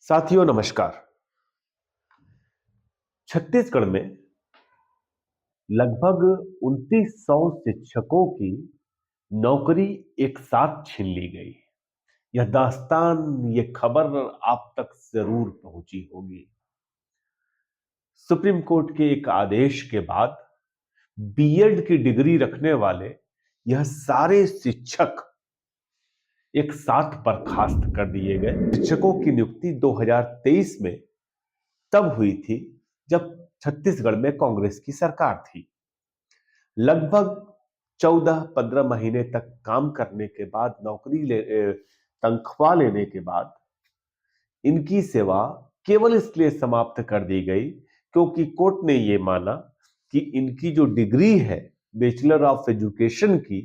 साथियों नमस्कार। छत्तीसगढ़ में लगभग 2900 शिक्षकों की नौकरी एक साथ छीन ली गई। यह दास्तान, यह खबर आप तक जरूर पहुंची होगी। सुप्रीम कोर्ट के एक आदेश के बाद बीएड की डिग्री रखने वाले यह सारे शिक्षक एक साथ बर्खास्त कर दिए गए। शिक्षकों की नियुक्ति 2023 में तब हुई थी जब छत्तीसगढ़ में कांग्रेस की सरकार थी। लगभग 14-15 महीने तक काम करने के बाद तनख्वाह लेने के बाद इनकी सेवा केवल इसलिए समाप्त कर दी गई क्योंकि कोर्ट ने यह माना कि इनकी जो डिग्री है बैचलर ऑफ एजुकेशन की,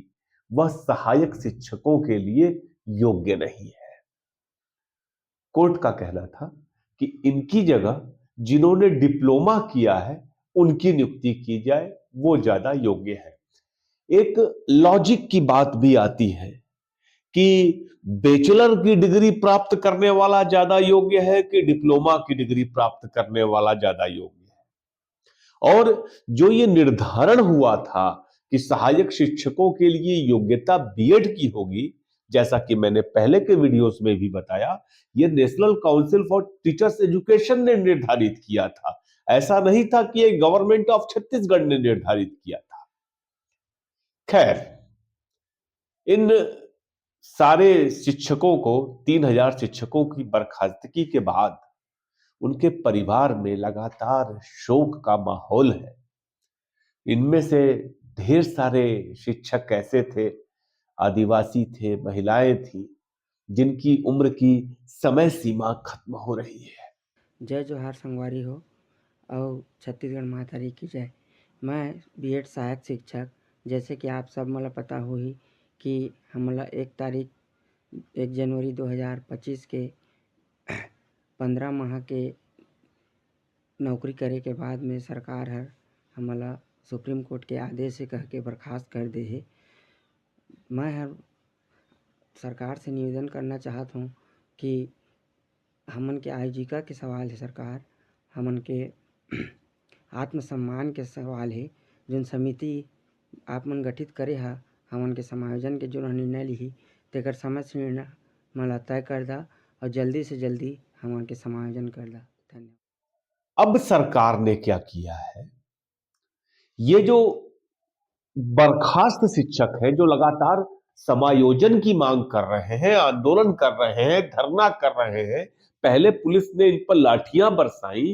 वह सहायक शिक्षकों के लिए योग्य नहीं है। कोर्ट का कहना था कि इनकी जगह जिन्होंने डिप्लोमा किया है उनकी नियुक्ति की जाए, वो ज्यादा योग्य है। एक लॉजिक की बात भी आती है कि बैचलर की डिग्री प्राप्त करने वाला ज्यादा योग्य है कि डिप्लोमा की डिग्री प्राप्त करने वाला ज्यादा योग्य है। और जो ये निर्धारण हुआ था कि सहायक शिक्षकों के लिए योग्यता बीएड की होगी, जैसा कि मैंने पहले के वीडियोस में भी बताया, यह national council for teachers education ने निर्धारित किया था। ऐसा नहीं था कि यह गवर्नमेंट ऑफ छत्तीसगढ़ ने निर्धारित किया था। खैर, इन सारे शिक्षकों को 3000 शिक्षकों की बर्खास्तगी के बाद उनके परिवार में लगातार शोक का माहौल है। इनमें से ढेर सारे शिक्षक ऐसे थे, आदिवासी थे, महिलाएं थी, जिनकी उम्र की समय सीमा खत्म हो रही है। जय जोहार संगवारी हो और छत्तीसगढ़ महातारी की जय। मैं बीएड सहायक शिक्षक, जैसे कि आप सब मला पता होही कि हमला 1 जनवरी 2025 के 15 माह के नौकरी करे के बाद में सरकार हर हमला सुप्रीम कोर्ट के आदेश से कह के बर्खास्त कर दे है। मैं हर सरकार से निवेदन करना चाहत हूँ कि हमन के आजीविका के सवाल है, सरकार हमन के आत्मसम्मान के सवाल है। जोन समिति आप मन गठित करे हा, हमन के समायोजन के जो निर्णय लिही तेकर समय से निर्णय मला तय कर दा और जल्दी से जल्दी हमन के समायोजन कर दा। धन्यवाद। अब सरकार ने क्या किया है, ये जो बर्खास्त शिक्षक हैं, जो लगातार समायोजन की मांग कर रहे हैं, आंदोलन कर रहे हैं, धरना कर रहे हैं, पहले पुलिस ने इन पर लाठियां बरसाई,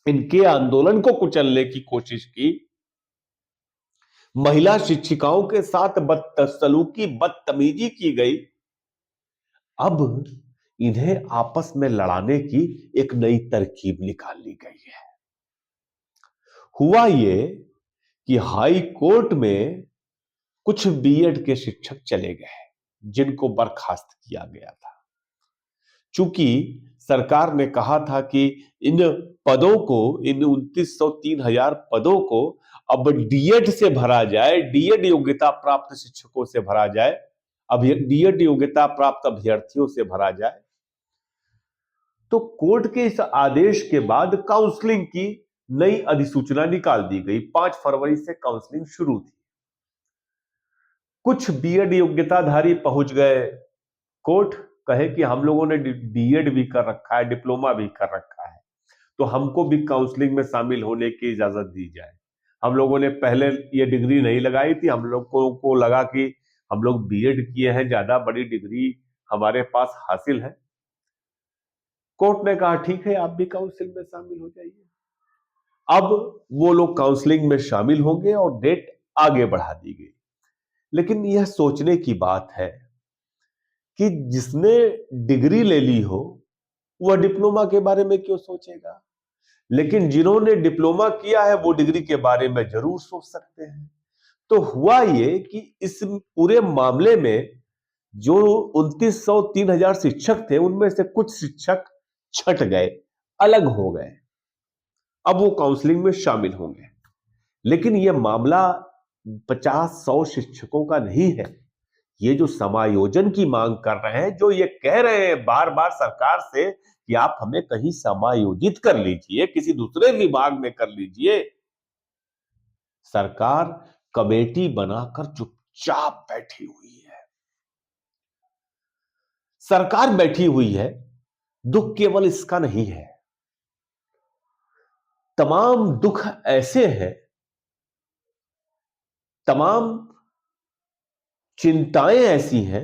इनके आंदोलन को कुचलने की कोशिश की, महिला शिक्षिकाओं के साथ बदसलूकी, बदतमीजी की गई। अब इन्हें आपस में लड़ाने की एक नई तरकीब निकाल ली गई है। हुआ ये कि हाई कोर्ट में कुछ बीएड के शिक्षक चले गए जिनको बर्खास्त किया गया था। चूंकि सरकार ने कहा था कि इन पदों को, इन 2903,000 पदों को अब डीएड से भरा जाए, डीएड योग्यता प्राप्त शिक्षकों से भरा जाए, डीएड योग्यता प्राप्त अभ्यर्थियों से भरा जाए। तो कोर्ट के इस आदेश के बाद काउंसलिंग की नई अधिसूचना निकाल दी गई। 5 फरवरी से काउंसलिंग शुरू थी। कुछ बीएड योग्यताधारी पहुंच गए कोर्ट, कहे कि हम लोगों ने बीएड भी कर रखा है, डिप्लोमा भी कर रखा है, तो हमको भी काउंसलिंग में शामिल होने की इजाजत दी जाए। हम लोगों ने पहले ये डिग्री नहीं लगाई थी, हम लोगों को लगा कि हम लोग बीएड किए हैं, ज्यादा बड़ी डिग्री हमारे पास हासिल है। कोर्ट ने कहा ठीक है, आप भी काउंसलिंग में शामिल हो जाइए। अब वो लोग काउंसलिंग में शामिल होंगे और डेट आगे बढ़ा दी गई। लेकिन यह सोचने की बात है कि जिसने डिग्री ले ली हो वह डिप्लोमा के बारे में क्यों सोचेगा, लेकिन जिन्होंने डिप्लोमा किया है वो डिग्री के बारे में जरूर सोच सकते हैं। तो हुआ ये कि इस पूरे मामले में जो 2903,000 शिक्षक थे, उनमें से कुछ शिक्षक छट गए, अलग हो गए। अब वो काउंसलिंग में शामिल होंगे। लेकिन यह मामला 50-100 शिक्षकों का नहीं है, ये जो समायोजन की मांग कर रहे हैं, जो ये कह रहे हैं बार बार सरकार से कि आप हमें कहीं समायोजित कर लीजिए, किसी दूसरे विभाग में कर लीजिए, सरकार कमेटी बनाकर चुपचाप बैठी हुई है। सरकार बैठी हुई है, दुख केवल इसका नहीं है, तमाम दुख ऐसे हैं, तमाम चिंताएं ऐसी हैं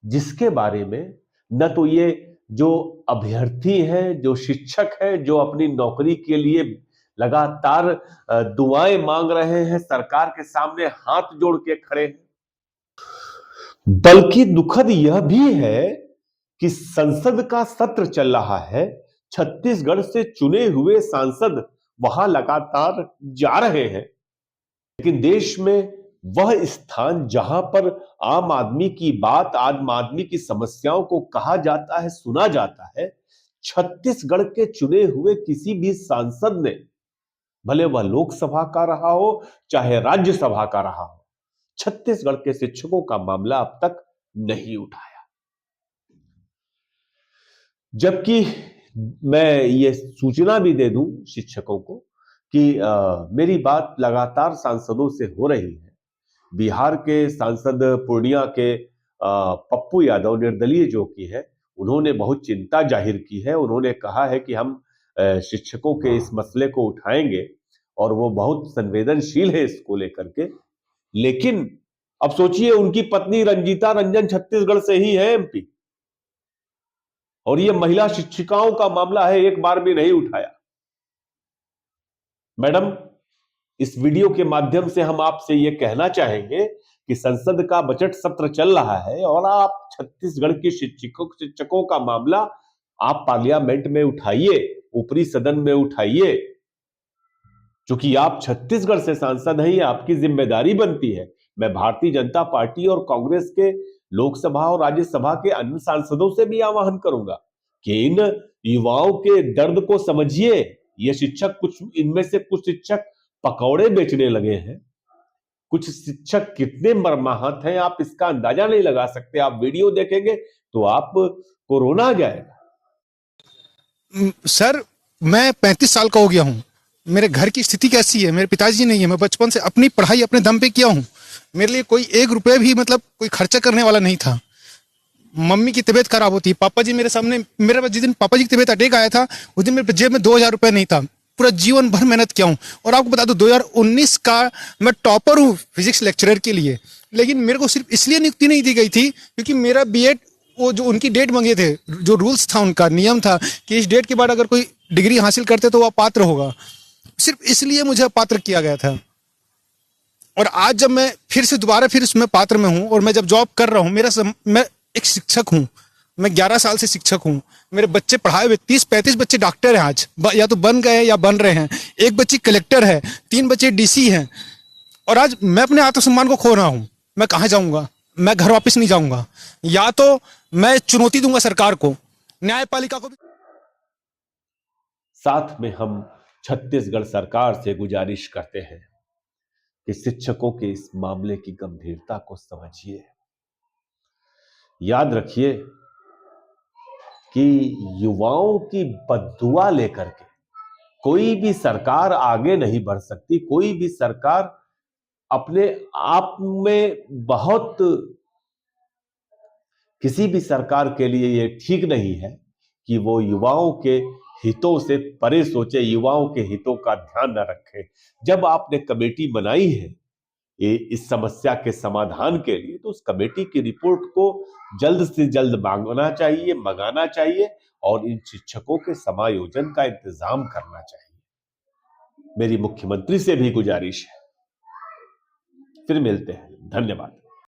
जिसके बारे में न तो ये जो अभ्यर्थी हैं, जो शिक्षक हैं, जो अपनी नौकरी के लिए लगातार दुआएं मांग रहे हैं, सरकार के सामने हाथ जोड़ के खड़े हैं, बल्कि दुखद यह भी है कि संसद का सत्र चल रहा है, छत्तीसगढ़ से चुने हुए सांसद वहां लगातार जा रहे हैं, लेकिन देश में वह स्थान जहां पर आम आदमी की बात, आम आदमी की समस्याओं को कहा जाता है, सुना जाता है, छत्तीसगढ़ के चुने हुए किसी भी सांसद ने, भले वह लोकसभा का रहा हो चाहे राज्यसभा का रहा हो, छत्तीसगढ़ के शिक्षकों का मामला अब तक नहीं उठाया। जबकि मैं ये सूचना भी दे दूं शिक्षकों को कि मेरी बात लगातार सांसदों से हो रही है। बिहार के सांसद पूर्णिया के पप्पू यादव, निर्दलीय जो कि है, उन्होंने बहुत चिंता जाहिर की है। उन्होंने कहा है कि हम शिक्षकों के इस मसले को उठाएंगे और वो बहुत संवेदनशील है इसको लेकर के। लेकिन अब सोचिए, उनकी पत्नी रंजीता रंजन छत्तीसगढ़ से ही है एमपी, और ये महिला शिक्षिकाओं का मामला है, एक बार भी नहीं उठाया। मैडम, इस वीडियो के माध्यम से हम आपसे ये कहना चाहेंगे कि संसद का बजट सत्र चल रहा है और आप छत्तीसगढ़ के शिक्षकों का मामला आप पार्लियामेंट में उठाइए, ऊपरी सदन में उठाइए, क्योंकि आप छत्तीसगढ़ से सांसद हैं, ये आपकी जिम्मेदारी बनती है। मैं भारतीय जनता पार्टी और कांग्रेस के लोकसभा और राज्यसभा के अन्य सांसदों से भी आह्वान करूंगा कि इन युवाओं के दर्द को समझिए। ये शिक्षक, कुछ इनमें से कुछ शिक्षक पकौड़े बेचने लगे हैं, कुछ शिक्षक कितने मर्माहत हैं आप इसका अंदाजा नहीं लगा सकते। आप वीडियो देखेंगे तो आप कोरोना आ जाएगा। सर, मैं 35 साल का हो गया हूँ। मेरे घर की स्थिति कैसी है? मेरे पिताजी नहीं है। मैं बचपन से अपनी पढ़ाई अपने दम पे किया हूँ। मेरे लिए कोई 1 रुपये भी मतलब कोई खर्चा करने वाला नहीं था। मम्मी की तबीयत खराब होती, पापा जी मेरे सामने, मेरे पास जिस दिन पापा जी की तबीयत अटैक आया था, उस दिन मेरे जेब में 2000 रुपये नहीं था। पूरा जीवन भर मेहनत किया हूँ। और आपको बता दूं, 2019 का मैं टॉपर हूँ फिजिक्स लेक्चरर के लिए। लेकिन मेरे को सिर्फ इसलिए नियुक्ति नहीं दी गई थी क्योंकि मेरा बीएड, वो जो उनकी डेट मांगे थे, जो रूल्स था, उनका नियम था कि इस डेट के बाद अगर कोई डिग्री हासिल करते तो वह पात्र होगा, सिर्फ इसलिए मुझे पात्र किया गया था। और आज जब मैं फिर से दोबारा फिर उसमें पात्र में हूँ और मैं जब जॉब कर रहा हूँ, मैं एक शिक्षक हूँ, मैं 11 साल से शिक्षक हूँ। मेरे बच्चे पढ़ाए हुए 30-35 बच्चे डॉक्टर हैं आज, या तो बन गए या बन रहे हैं। एक बच्ची कलेक्टर है, 3 बच्चे डीसी हैं। और आज मैं अपने आत्मसम्मान को खो रहा हूँ। मैं कहाँ जाऊंगा? मैं घर वापस नहीं जाऊंगा। या तो मैं चुनौती दूंगा सरकार को, न्यायपालिका को भी। साथ में हम छत्तीसगढ़ सरकार से गुजारिश करते हैं कि शिक्षकों के इस मामले की गंभीरता को समझिए। याद रखिए कि युवाओं की बद्दुआ लेकर के कोई भी सरकार आगे नहीं बढ़ सकती। कोई भी सरकार अपने आप में बहुत, किसी भी सरकार के लिए यह ठीक नहीं है कि वो युवाओं के हितों से परे सोचे, युवाओं के हितों का ध्यान न रखे। जब आपने कमेटी बनाई है इस समस्या के समाधान के लिए, तो उस कमेटी की रिपोर्ट को जल्द से जल्द मंगाना चाहिए और इन शिक्षकों के समायोजन का इंतजाम करना चाहिए। मेरी मुख्यमंत्री से भी गुजारिश है। फिर मिलते हैं। धन्यवाद।